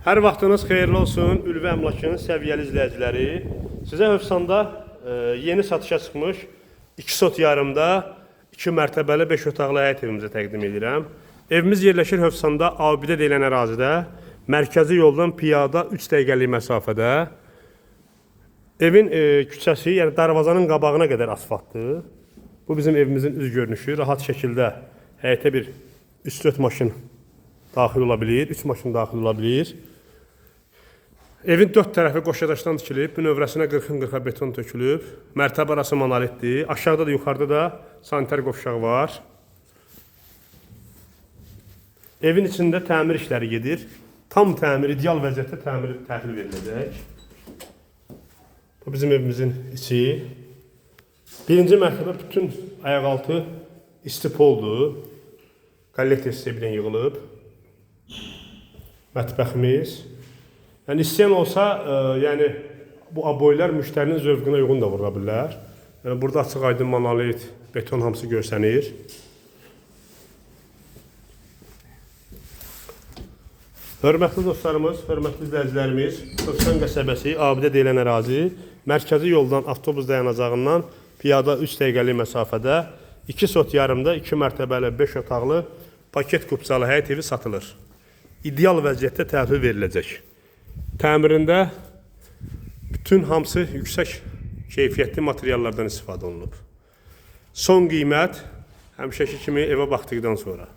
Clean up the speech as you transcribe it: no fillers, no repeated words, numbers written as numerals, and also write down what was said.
Hər vaxtınız xeyirli olsun, Ülvi Əmlakının səviyyəli izləyiciləri. Sizə Hövsanda yeni satışa çıxmış 2 sot yarımda 2 mərtəbəli 5 otaqlı həyət evimizi təqdim edirəm. Evimiz yerləşir Hövsanda Abidə deyilən ərazidə, mərkəzi yoldan piyada 3 dəqiqəlik məsafədə. Evin küçəsi, yəni darvazanın qabağına qədər asfaltdır. Bu bizim evimizin üz görünüşü. Rahat şəkildə həyətə bir 3-4 maşın daxil ola bilir, 3 maşın daxil ola bilir. Evin 4 tərəfi qoşadaşdan tikilib, bünövrəsinə 40-40 beton tökülüb. Mərtəbə arası monolitdir. Aşağıda da, yuxarıda da sanitar qovşaq var. Evin içində təmir işləri gedir. Tam təmir, ideal vəziyyətdə təhvil veriləcək. Bu bizim evimizin içi. Birinci mərtəbə bütün ayaqaltı istipoldur. Kollektor sistemindən yığılıb. Mətbəximiz. Yəni istəyən olsa, yəni bu aboylar müştərinin zövqünə uyğun da vura bilər. Yəni burada açıq aydın monolit, beton hamısı görsənir. Hörmətli dostlarımız, hörmətli izləyicilərimiz, Hövsan qəsəbəsi, Abidə deyilən ərazi, mərkəzi yoldan avtobus dayanacağından piyada 3 dəqiqəlik məsafədə 2 sot yarımda 2 mərtəbəli 5 otaqlı paket kupçalı həyət evi satılır. İdeal vəziyyətdə təhvil veriləcək. Təmirində bütün hamısı yüksək keyfiyyətli materiallardan istifadə olunub. Son qiymət həmişəki kimi evə baxdıqdan sonra.